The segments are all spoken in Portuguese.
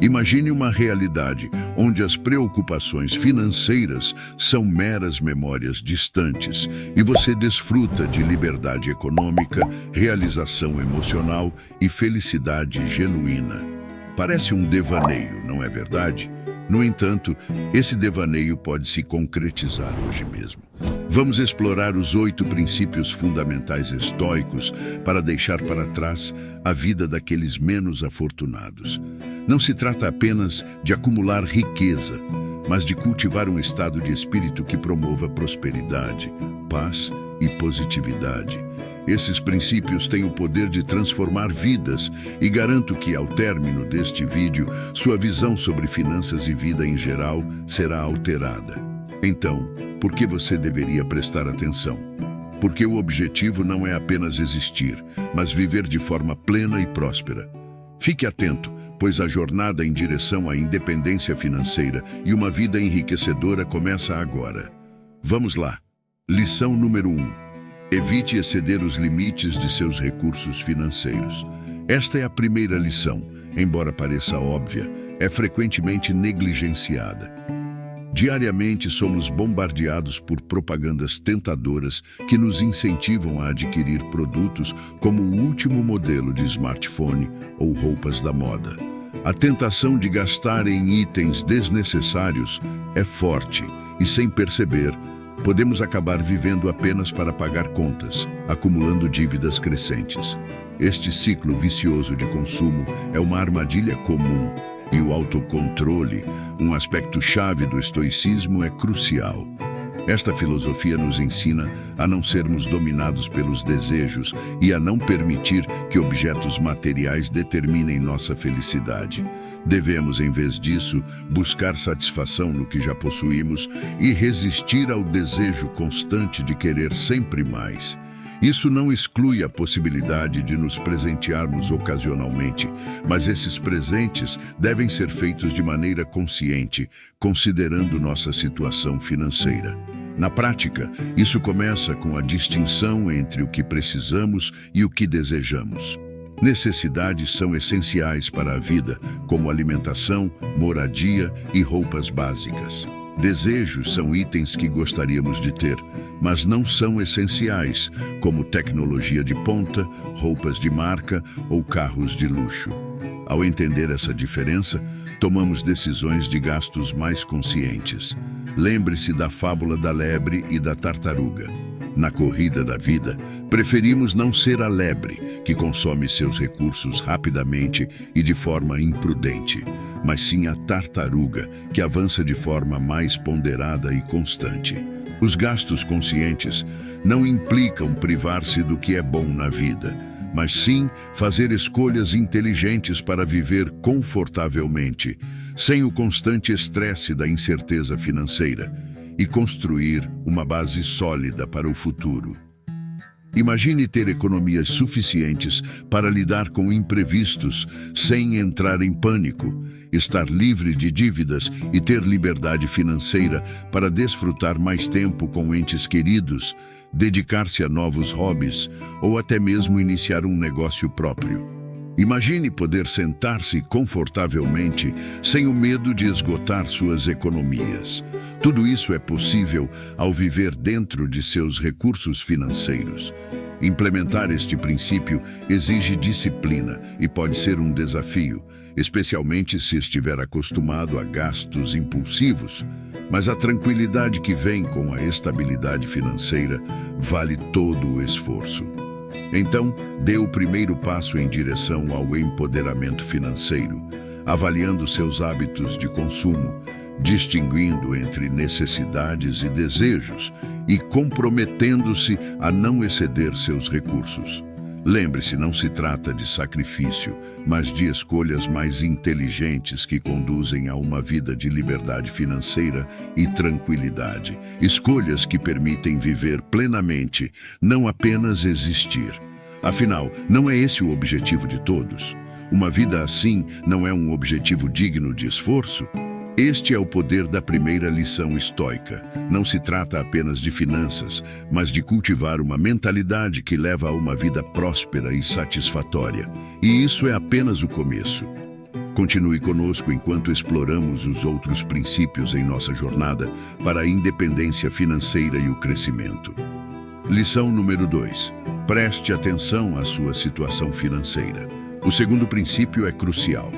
Imagine uma realidade onde as preocupações financeiras são meras memórias distantes e você desfruta de liberdade econômica, realização emocional e felicidade genuína. Parece um devaneio, não é verdade? No entanto, esse devaneio pode se concretizar hoje mesmo. Vamos explorar os 8 princípios fundamentais estoicos para deixar para trás a vida daqueles menos afortunados. Não se trata apenas de acumular riqueza, mas de cultivar um estado de espírito que promova prosperidade, paz e positividade. Esses princípios têm o poder de transformar vidas e garanto que, ao término deste vídeo, sua visão sobre finanças e vida em geral será alterada. Então, por que você deveria prestar atenção? Porque o objetivo não é apenas existir, mas viver de forma plena e próspera. Fique atento, pois a jornada em direção à independência financeira e uma vida enriquecedora começa agora. Vamos lá. Lição número 1. Evite exceder os limites de seus recursos financeiros. Esta é a primeira lição, embora pareça óbvia, é frequentemente negligenciada. Diariamente somos bombardeados por propagandas tentadoras que nos incentivam a adquirir produtos como o último modelo de smartphone ou roupas da moda. A tentação de gastar em itens desnecessários é forte e, sem perceber, podemos acabar vivendo apenas para pagar contas, acumulando dívidas crescentes. Este ciclo vicioso de consumo é uma armadilha comum e o autocontrole, um aspecto chave do estoicismo, é crucial. Esta filosofia nos ensina a não sermos dominados pelos desejos e a não permitir que objetos materiais determinem nossa felicidade. Devemos, em vez disso, buscar satisfação no que já possuímos e resistir ao desejo constante de querer sempre mais. Isso não exclui a possibilidade de nos presentearmos ocasionalmente, mas esses presentes devem ser feitos de maneira consciente, considerando nossa situação financeira. Na prática, isso começa com a distinção entre o que precisamos e o que desejamos. Necessidades são essenciais para a vida, como alimentação, moradia e roupas básicas. Desejos são itens que gostaríamos de ter, mas não são essenciais, como tecnologia de ponta, roupas de marca ou carros de luxo. Ao entender essa diferença, tomamos decisões de gastos mais conscientes. Lembre-se da fábula da lebre e da tartaruga. Na corrida da vida, preferimos não ser a lebre, que consome seus recursos rapidamente e de forma imprudente, mas sim a tartaruga, que avança de forma mais ponderada e constante. Os gastos conscientes não implicam privar-se do que é bom na vida, mas sim fazer escolhas inteligentes para viver confortavelmente, sem o constante estresse da incerteza financeira, e construir uma base sólida para o futuro. Imagine ter economias suficientes para lidar com imprevistos sem entrar em pânico, estar livre de dívidas e ter liberdade financeira para desfrutar mais tempo com entes queridos, dedicar-se a novos hobbies ou até mesmo iniciar um negócio próprio. Imagine poder sentar-se confortavelmente sem o medo de esgotar suas economias. Tudo isso é possível ao viver dentro de seus recursos financeiros. Implementar este princípio exige disciplina e pode ser um desafio, especialmente se estiver acostumado a gastos impulsivos. Mas a tranquilidade que vem com a estabilidade financeira vale todo o esforço. Então, dê o primeiro passo em direção ao empoderamento financeiro, avaliando seus hábitos de consumo, distinguindo entre necessidades e desejos e comprometendo-se a não exceder seus recursos. Lembre-se, não se trata de sacrifício, mas de escolhas mais inteligentes que conduzem a uma vida de liberdade financeira e tranquilidade. Escolhas que permitem viver plenamente, não apenas existir. Afinal, não é esse o objetivo de todos? Uma vida assim não é um objetivo digno de esforço? Este é o poder da primeira lição estoica. Não se trata apenas de finanças, mas de cultivar uma mentalidade que leva a uma vida próspera e satisfatória. E isso é apenas o começo. Continue conosco enquanto exploramos os outros princípios em nossa jornada para a independência financeira e o crescimento. Lição número 2. Preste atenção à sua situação financeira. O segundo princípio é crucial.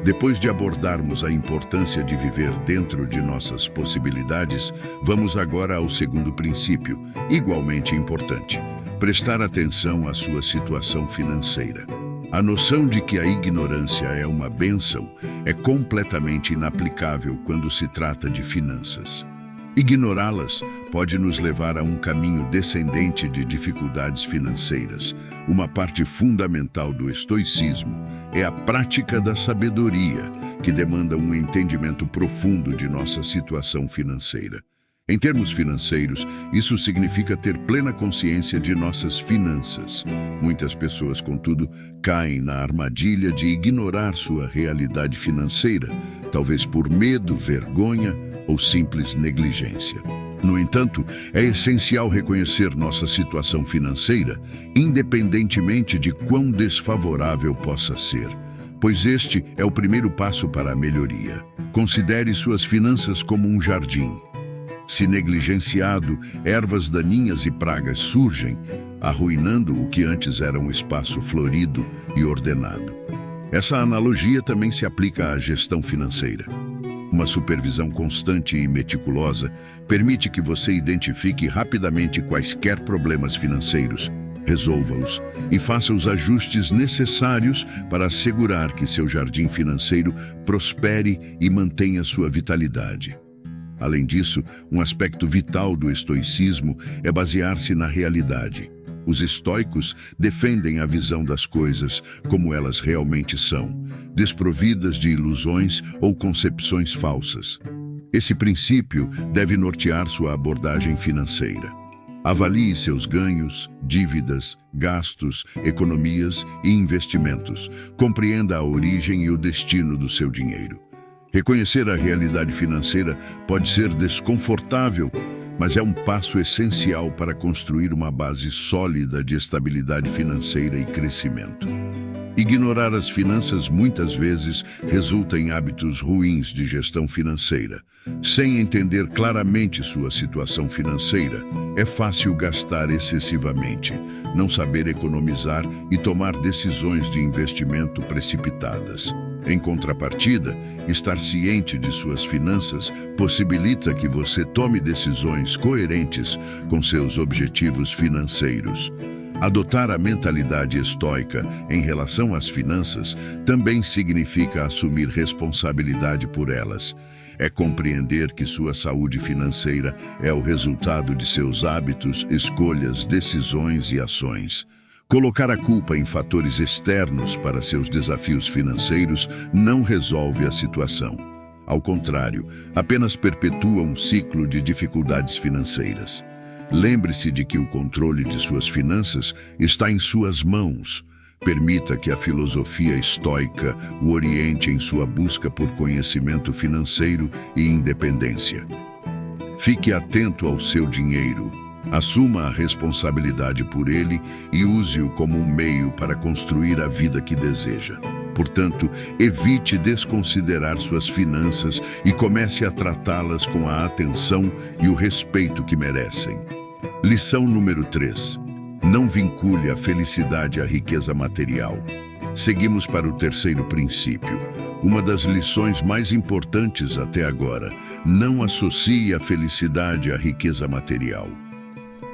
Depois de abordarmos a importância de viver dentro de nossas possibilidades, vamos agora ao segundo princípio, igualmente importante: prestar atenção à sua situação financeira. A noção de que a ignorância é uma bênção é completamente inaplicável quando se trata de finanças. Ignorá-las pode nos levar a um caminho descendente de dificuldades financeiras. Uma parte fundamental do estoicismo é a prática da sabedoria, que demanda um entendimento profundo de nossa situação financeira. Em termos financeiros, isso significa ter plena consciência de nossas finanças. Muitas pessoas, contudo, caem na armadilha de ignorar sua realidade financeira, talvez por medo, vergonha ou simples negligência. No entanto, é essencial reconhecer nossa situação financeira, independentemente de quão desfavorável possa ser, pois este é o primeiro passo para a melhoria. Considere suas finanças como um jardim. Se negligenciado, ervas daninhas e pragas surgem, arruinando o que antes era um espaço florido e ordenado. Essa analogia também se aplica à gestão financeira. Uma supervisão constante e meticulosa permite que você identifique rapidamente quaisquer problemas financeiros, resolva-os e faça os ajustes necessários para assegurar que seu jardim financeiro prospere e mantenha sua vitalidade. Além disso, um aspecto vital do estoicismo é basear-se na realidade. Os estoicos defendem a visão das coisas como elas realmente são, desprovidas de ilusões ou concepções falsas. Esse princípio deve nortear sua abordagem financeira. Avalie seus ganhos, dívidas, gastos, economias e investimentos. Compreenda a origem e o destino do seu dinheiro. Reconhecer a realidade financeira pode ser desconfortável, mas é um passo essencial para construir uma base sólida de estabilidade financeira e crescimento. Ignorar as finanças muitas vezes resulta em hábitos ruins de gestão financeira. Sem entender claramente sua situação financeira, é fácil gastar excessivamente, não saber economizar e tomar decisões de investimento precipitadas. Em contrapartida, estar ciente de suas finanças possibilita que você tome decisões coerentes com seus objetivos financeiros. Adotar a mentalidade estoica em relação às finanças também significa assumir responsabilidade por elas. É compreender que sua saúde financeira é o resultado de seus hábitos, escolhas, decisões e ações. Colocar a culpa em fatores externos para seus desafios financeiros não resolve a situação. Ao contrário, apenas perpetua um ciclo de dificuldades financeiras. Lembre-se de que o controle de suas finanças está em suas mãos. Permita que a filosofia estoica o oriente em sua busca por conhecimento financeiro e independência. Fique atento ao seu dinheiro. Assuma a responsabilidade por ele e use-o como um meio para construir a vida que deseja. Portanto, evite desconsiderar suas finanças e comece a tratá-las com a atenção e o respeito que merecem. Lição número 3. Não vincule a felicidade à riqueza material. Seguimos para o terceiro princípio. Uma das lições mais importantes até agora: não associe a felicidade à riqueza material.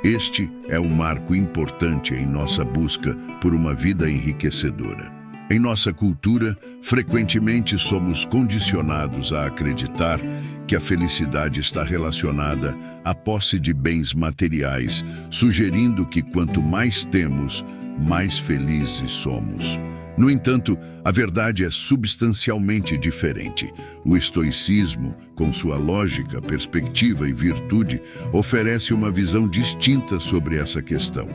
Este é um marco importante em nossa busca por uma vida enriquecedora. Em nossa cultura, frequentemente somos condicionados a acreditar que a felicidade está relacionada à posse de bens materiais, sugerindo que quanto mais temos, mais felizes somos. No entanto, a verdade é substancialmente diferente. O estoicismo, com sua lógica, perspectiva e virtude, oferece uma visão distinta sobre essa questão.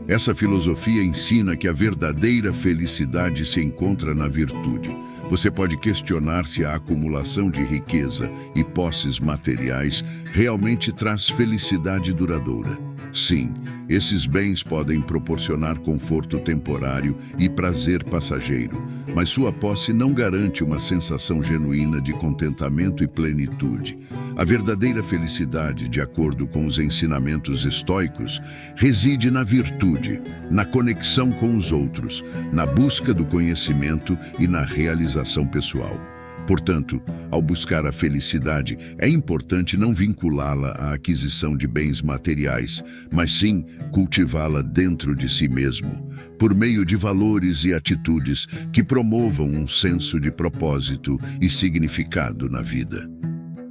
Essa filosofia ensina que a verdadeira felicidade se encontra na virtude. Você pode questionar se a acumulação de riqueza e posses materiais realmente traz felicidade duradoura. Sim, esses bens podem proporcionar conforto temporário e prazer passageiro, mas sua posse não garante uma sensação genuína de contentamento e plenitude. A verdadeira felicidade, de acordo com os ensinamentos estoicos, reside na virtude, na conexão com os outros, na busca do conhecimento e na realização pessoal. Portanto, ao buscar a felicidade, é importante não vinculá-la à aquisição de bens materiais, mas sim cultivá-la dentro de si mesmo, por meio de valores e atitudes que promovam um senso de propósito e significado na vida.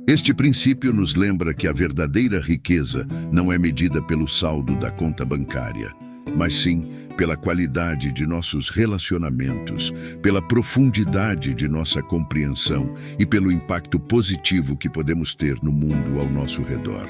Este princípio nos lembra que a verdadeira riqueza não é medida pelo saldo da conta bancária, mas sim pela qualidade de nossos relacionamentos, pela profundidade de nossa compreensão e pelo impacto positivo que podemos ter no mundo ao nosso redor.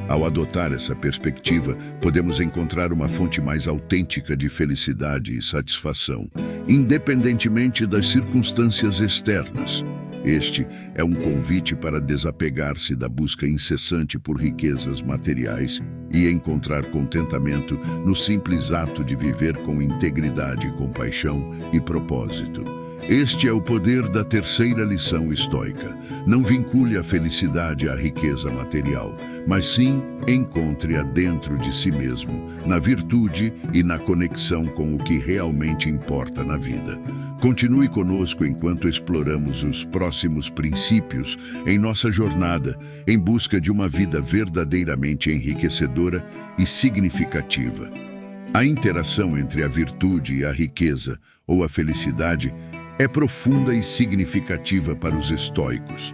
Ao adotar essa perspectiva, podemos encontrar uma fonte mais autêntica de felicidade e satisfação, independentemente das circunstâncias externas. Este é um convite para desapegar-se da busca incessante por riquezas materiais e encontrar contentamento no simples ato de viver com integridade, compaixão e propósito. Este é o poder da terceira lição estoica. Não vincule a felicidade à riqueza material, mas sim encontre-a dentro de si mesmo, na virtude e na conexão com o que realmente importa na vida. Continue conosco enquanto exploramos os próximos princípios em nossa jornada em busca de uma vida verdadeiramente enriquecedora e significativa. A interação entre a virtude e a riqueza, ou a felicidade, é profunda e significativa para os estoicos.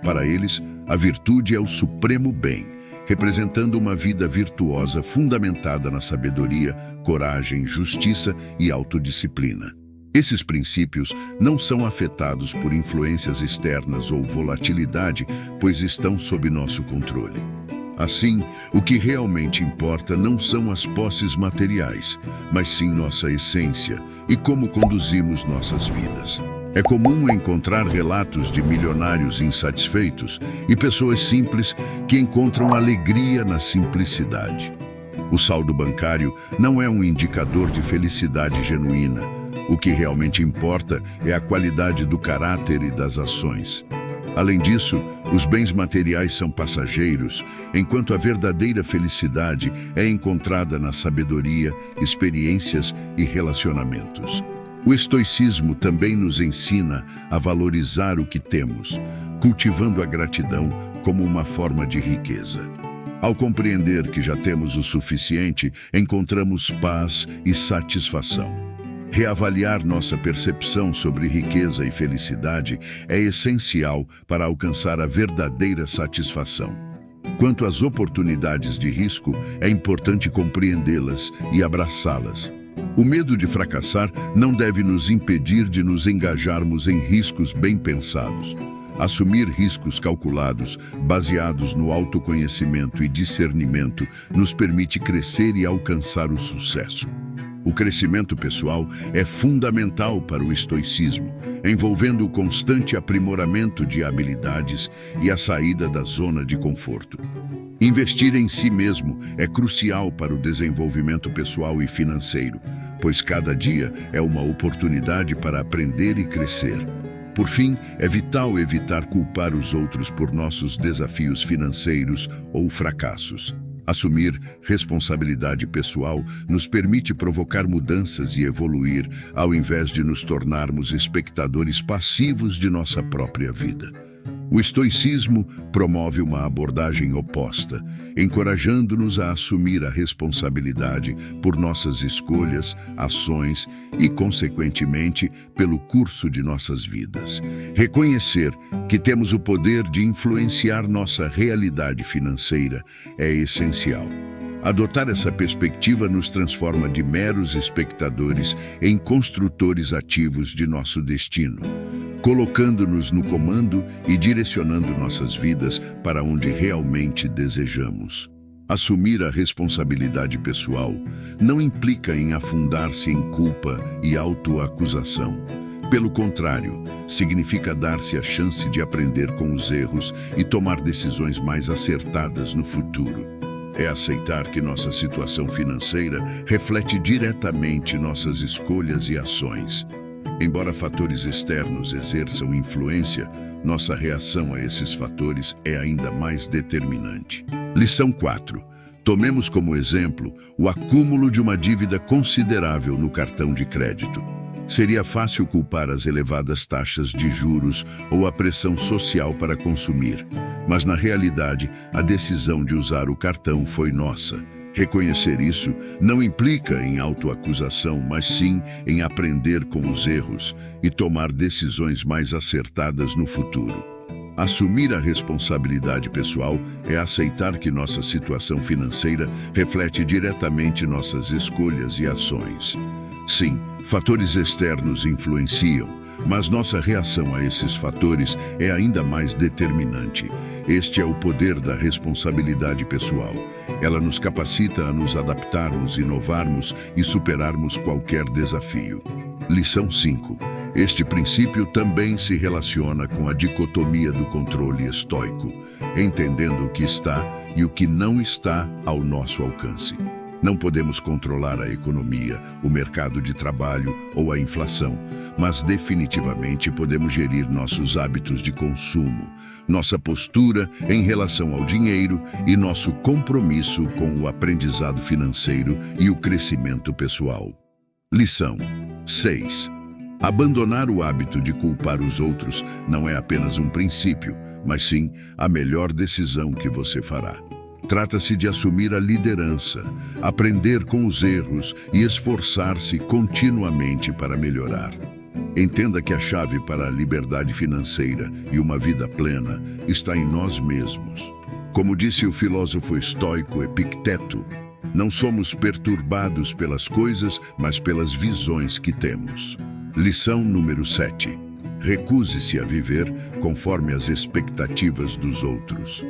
Para eles, a virtude é o supremo bem, representando uma vida virtuosa fundamentada na sabedoria, coragem, justiça e autodisciplina. Esses princípios não são afetados por influências externas ou volatilidade, pois estão sob nosso controle. Assim, o que realmente importa não são as posses materiais, mas sim nossa essência e como conduzimos nossas vidas. É comum encontrar relatos de milionários insatisfeitos e pessoas simples que encontram alegria na simplicidade. O saldo bancário não é um indicador de felicidade genuína. O que realmente importa é a qualidade do caráter e das ações. Além disso, os bens materiais são passageiros, enquanto a verdadeira felicidade é encontrada na sabedoria, experiências e relacionamentos. O estoicismo também nos ensina a valorizar o que temos, cultivando a gratidão como uma forma de riqueza. Ao compreender que já temos o suficiente, encontramos paz e satisfação. Reavaliar nossa percepção sobre riqueza e felicidade é essencial para alcançar a verdadeira satisfação. Quanto às oportunidades de risco, é importante compreendê-las e abraçá-las. O medo de fracassar não deve nos impedir de nos engajarmos em riscos bem pensados. Assumir riscos calculados, baseados no autoconhecimento e discernimento, nos permite crescer e alcançar o sucesso. O crescimento pessoal é fundamental para o estoicismo, envolvendo o constante aprimoramento de habilidades e a saída da zona de conforto. Investir em si mesmo é crucial para o desenvolvimento pessoal e financeiro, pois cada dia é uma oportunidade para aprender e crescer. Por fim, é vital evitar culpar os outros por nossos desafios financeiros ou fracassos. Assumir responsabilidade pessoal nos permite provocar mudanças e evoluir, ao invés de nos tornarmos espectadores passivos de nossa própria vida. O estoicismo promove uma abordagem oposta, encorajando-nos a assumir a responsabilidade por nossas escolhas, ações e, consequentemente, pelo curso de nossas vidas. Reconhecer que temos o poder de influenciar nossa realidade financeira é essencial. Adotar essa perspectiva nos transforma de meros espectadores em construtores ativos de nosso destino, colocando-nos no comando e direcionando nossas vidas para onde realmente desejamos. Assumir a responsabilidade pessoal não implica em afundar-se em culpa e autoacusação. Pelo contrário, significa dar-se a chance de aprender com os erros e tomar decisões mais acertadas no futuro. é aceitar que nossa situação financeira reflete diretamente nossas escolhas e ações. Embora fatores externos exerçam influência, nossa reação a esses fatores é ainda mais determinante. Lição 4. Tomemos como exemplo o acúmulo de uma dívida considerável no cartão de crédito. Seria fácil culpar as elevadas taxas de juros ou a pressão social para consumir, mas na realidade a decisão de usar o cartão foi nossa. Reconhecer isso não implica em autoacusação, mas sim em aprender com os erros e tomar decisões mais acertadas no futuro. Assumir a responsabilidade pessoal é aceitar que nossa situação financeira reflete diretamente nossas escolhas e ações. Sim, fatores externos influenciam, mas nossa reação a esses fatores é ainda mais determinante. Este é o poder da responsabilidade pessoal. Ela nos capacita a nos adaptarmos, inovarmos e superarmos qualquer desafio. Lição 5. Este princípio também se relaciona com a dicotomia do controle estoico, entendendo o que está e o que não está ao nosso alcance. Não podemos controlar a economia, o mercado de trabalho ou a inflação, mas definitivamente podemos gerir nossos hábitos de consumo, nossa postura em relação ao dinheiro e nosso compromisso com o aprendizado financeiro e o crescimento pessoal. Lição 6. Abandonar o hábito de culpar os outros não é apenas um princípio, mas sim a melhor decisão que você fará. Trata-se de assumir a liderança, aprender com os erros e esforçar-se continuamente para melhorar. Entenda que a chave para a liberdade financeira e uma vida plena está em nós mesmos. Como disse o filósofo estoico Epicteto, não somos perturbados pelas coisas, mas pelas visões que temos. Lição número 7. Recuse-se a viver conforme as expectativas dos outros.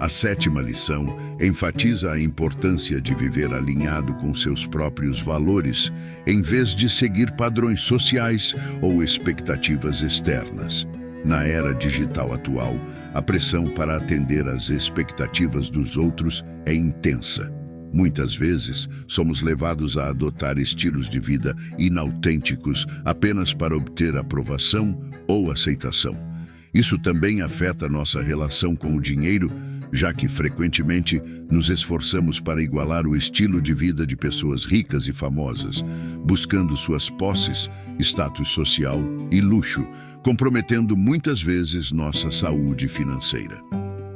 A 7ª lição enfatiza a importância de viver alinhado com seus próprios valores, em vez de seguir padrões sociais ou expectativas externas. Na era digital atual, a pressão para atender às expectativas dos outros é intensa. Muitas vezes, somos levados a adotar estilos de vida inautênticos apenas para obter aprovação ou aceitação. Isso também afeta nossa relação com o dinheiro, já que frequentemente nos esforçamos para igualar o estilo de vida de pessoas ricas e famosas, buscando suas posses, status social e luxo, comprometendo muitas vezes nossa saúde financeira.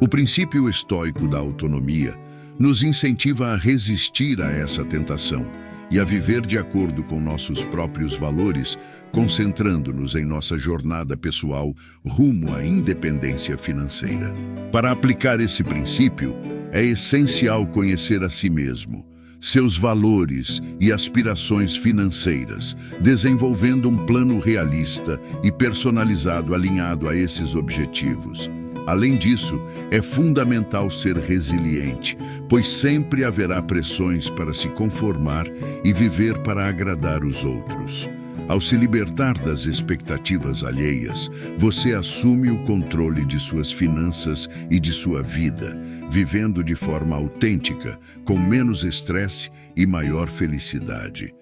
O princípio estoico da autonomia nos incentiva a resistir a essa tentação e a viver de acordo com nossos próprios valores, concentrando-nos em nossa jornada pessoal rumo à independência financeira. Para aplicar esse princípio, é essencial conhecer a si mesmo, seus valores e aspirações financeiras, desenvolvendo um plano realista e personalizado alinhado a esses objetivos. Além disso, é fundamental ser resiliente, pois sempre haverá pressões para se conformar e viver para agradar os outros. Ao se libertar das expectativas alheias, você assume o controle de suas finanças e de sua vida, vivendo de forma autêntica, com menos estresse e maior felicidade.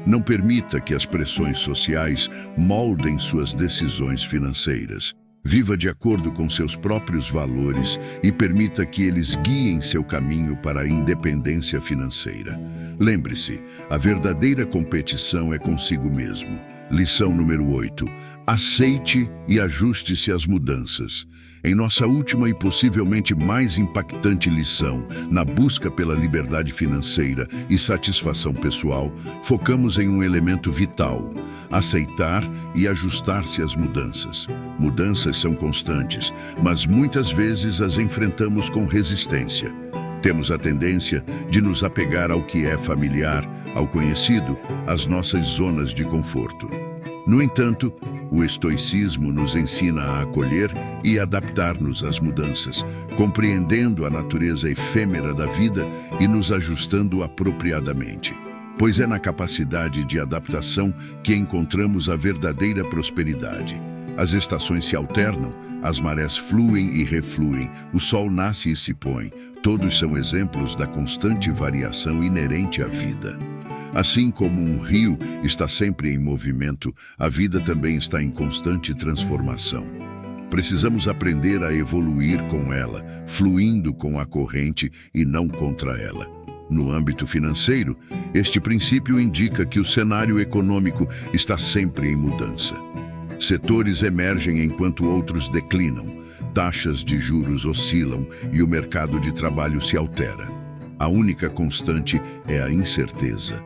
Não permita que as pressões sociais moldem suas decisões financeiras. Viva de acordo com seus próprios valores e permita que eles guiem seu caminho para a independência financeira. Lembre-se, a verdadeira competição é consigo mesmo. Lição número 8. Aceite e ajuste-se às mudanças. Em nossa última e possivelmente mais impactante lição, na busca pela liberdade financeira e satisfação pessoal, focamos em um elemento vital: aceitar e ajustar-se às mudanças. Mudanças são constantes, mas muitas vezes as enfrentamos com resistência. Temos a tendência de nos apegar ao que é familiar, ao conhecido, às nossas zonas de conforto. No entanto, o estoicismo nos ensina a acolher e adaptar-nos às mudanças, compreendendo a natureza efêmera da vida e nos ajustando apropriadamente. Pois é na capacidade de adaptação que encontramos a verdadeira prosperidade. As estações se alternam, as marés fluem e refluem, o sol nasce e se põe. Todos são exemplos da constante variação inerente à vida. Assim como um rio está sempre em movimento, a vida também está em constante transformação. Precisamos aprender a evoluir com ela, fluindo com a corrente e não contra ela. No âmbito financeiro, este princípio indica que o cenário econômico está sempre em mudança. Setores emergem enquanto outros declinam, taxas de juros oscilam e o mercado de trabalho se altera. A única constante é a incerteza.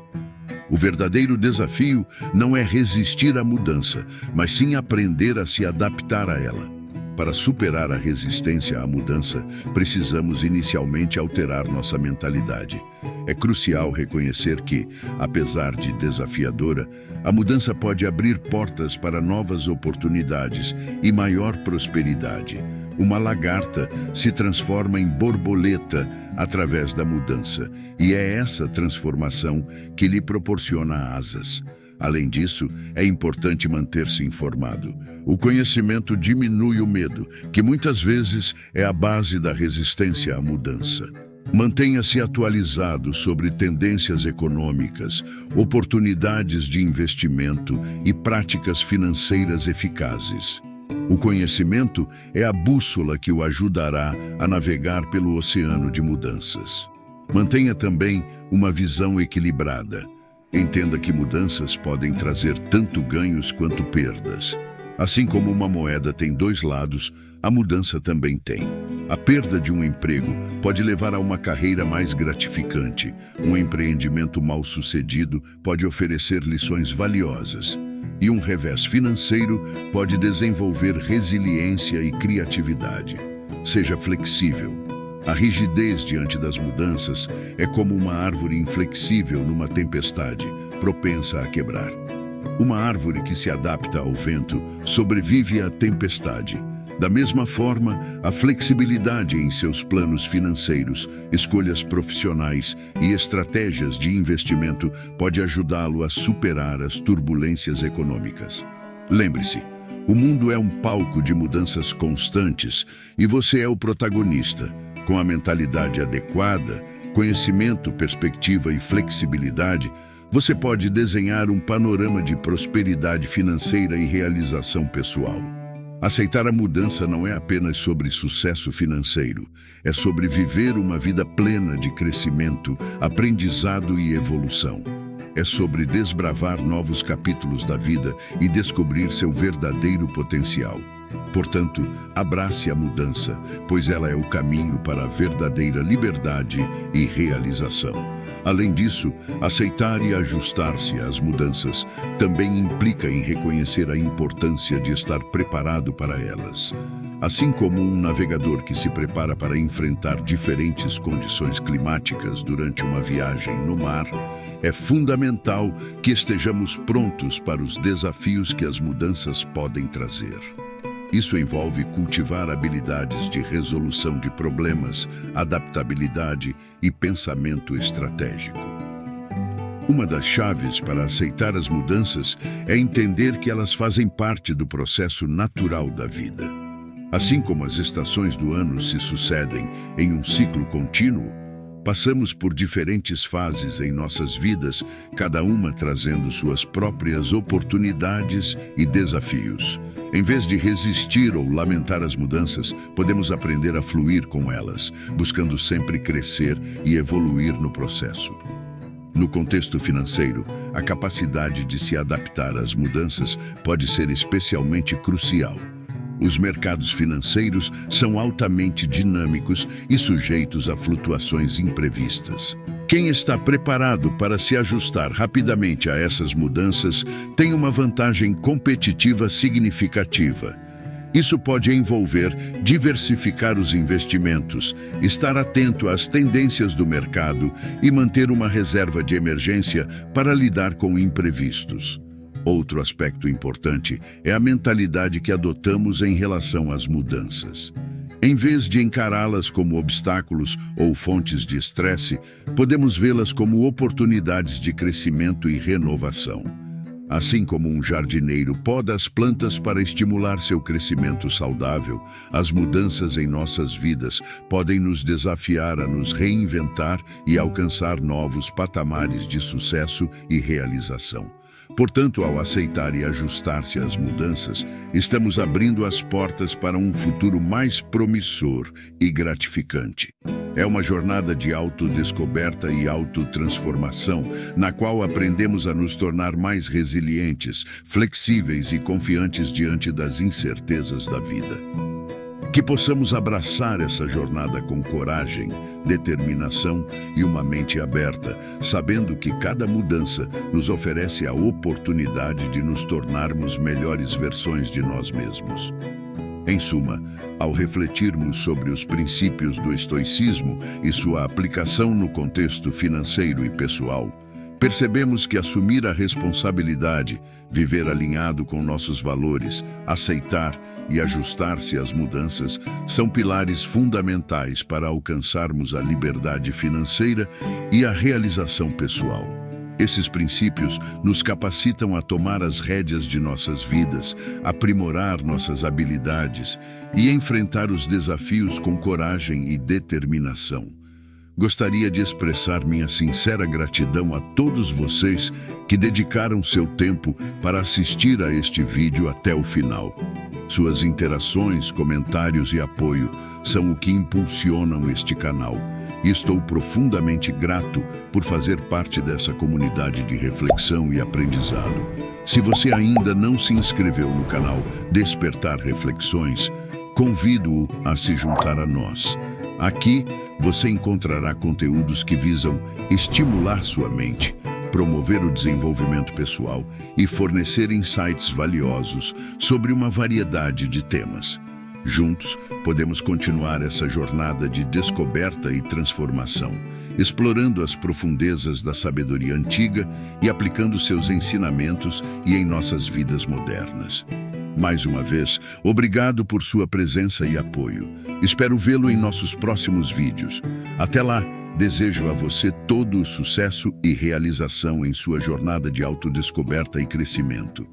O verdadeiro desafio não é resistir à mudança, mas sim aprender a se adaptar a ela. Para superar a resistência à mudança, precisamos inicialmente alterar nossa mentalidade. É crucial reconhecer que, apesar de desafiadora, a mudança pode abrir portas para novas oportunidades e maior prosperidade. Uma lagarta se transforma em borboleta através da mudança, e é essa transformação que lhe proporciona asas. Além disso, é importante manter-se informado. O conhecimento diminui o medo, que muitas vezes é a base da resistência à mudança. Mantenha-se atualizado sobre tendências econômicas, oportunidades de investimento e práticas financeiras eficazes. O conhecimento é a bússola que o ajudará a navegar pelo oceano de mudanças. Mantenha também uma visão equilibrada. Entenda que mudanças podem trazer tanto ganhos quanto perdas. Assim como uma moeda tem dois lados, a mudança também tem. A perda de um emprego pode levar a uma carreira mais gratificante. Um empreendimento mal-sucedido pode oferecer lições valiosas. E um revés financeiro pode desenvolver resiliência e criatividade. Seja flexível. A rigidez diante das mudanças é como uma árvore inflexível numa tempestade, propensa a quebrar. Uma árvore que se adapta ao vento sobrevive à tempestade. Da mesma forma, a flexibilidade em seus planos financeiros, escolhas profissionais e estratégias de investimento pode ajudá-lo a superar as turbulências econômicas. Lembre-se, o mundo é um palco de mudanças constantes e você é o protagonista. Com a mentalidade adequada, conhecimento, perspectiva e flexibilidade, você pode desenhar um panorama de prosperidade financeira e realização pessoal. Aceitar a mudança não é apenas sobre sucesso financeiro, é sobre viver uma vida plena de crescimento, aprendizado e evolução. É sobre desbravar novos capítulos da vida e descobrir seu verdadeiro potencial. Portanto, abrace a mudança, pois ela é o caminho para a verdadeira liberdade e realização. Além disso, aceitar e ajustar-se às mudanças também implica em reconhecer a importância de estar preparado para elas. Assim como um navegador que se prepara para enfrentar diferentes condições climáticas durante uma viagem no mar, é fundamental que estejamos prontos para os desafios que as mudanças podem trazer. Isso envolve cultivar habilidades de resolução de problemas, adaptabilidade e pensamento estratégico. Uma das chaves para aceitar as mudanças é entender que elas fazem parte do processo natural da vida. Assim como as estações do ano se sucedem em um ciclo contínuo, passamos por diferentes fases em nossas vidas, cada uma trazendo suas próprias oportunidades e desafios. Em vez de resistir ou lamentar as mudanças, podemos aprender a fluir com elas, buscando sempre crescer e evoluir no processo. No contexto financeiro, a capacidade de se adaptar às mudanças pode ser especialmente crucial. Os mercados financeiros são altamente dinâmicos e sujeitos a flutuações imprevistas. Quem está preparado para se ajustar rapidamente a essas mudanças tem uma vantagem competitiva significativa. Isso pode envolver diversificar os investimentos, estar atento às tendências do mercado e manter uma reserva de emergência para lidar com imprevistos. Outro aspecto importante é a mentalidade que adotamos em relação às mudanças. Em vez de encará-las como obstáculos ou fontes de estresse, podemos vê-las como oportunidades de crescimento e renovação. Assim como um jardineiro poda as plantas para estimular seu crescimento saudável, as mudanças em nossas vidas podem nos desafiar a nos reinventar e alcançar novos patamares de sucesso e realização. Portanto, ao aceitar e ajustar-se às mudanças, estamos abrindo as portas para um futuro mais promissor e gratificante. É uma jornada de autodescoberta e autotransformação, na qual aprendemos a nos tornar mais resilientes, flexíveis e confiantes diante das incertezas da vida. Que possamos abraçar essa jornada com coragem, determinação e uma mente aberta, sabendo que cada mudança nos oferece a oportunidade de nos tornarmos melhores versões de nós mesmos. Em suma, ao refletirmos sobre os princípios do estoicismo e sua aplicação no contexto financeiro e pessoal, percebemos que assumir a responsabilidade, viver alinhado com nossos valores, aceitar e ajustar-se às mudanças são pilares fundamentais para alcançarmos a liberdade financeira e a realização pessoal. Esses princípios nos capacitam a tomar as rédeas de nossas vidas, aprimorar nossas habilidades e enfrentar os desafios com coragem e determinação. Gostaria de expressar minha sincera gratidão a todos vocês que dedicaram seu tempo para assistir a este vídeo até o final. Suas interações, comentários e apoio são o que impulsionam este canal. E estou profundamente grato por fazer parte dessa comunidade de reflexão e aprendizado. Se você ainda não se inscreveu no canal Despertar Reflexões, convido-o a se juntar a nós. Aqui você encontrará conteúdos que visam estimular sua mente, promover o desenvolvimento pessoal e fornecer insights valiosos sobre uma variedade de temas. Juntos, podemos continuar essa jornada de descoberta e transformação, explorando as profundezas da sabedoria antiga e aplicando seus ensinamentos em nossas vidas modernas. Mais uma vez, obrigado por sua presença e apoio. Espero vê-lo em nossos próximos vídeos. Até lá, desejo a você todo o sucesso e realização em sua jornada de autodescoberta e crescimento.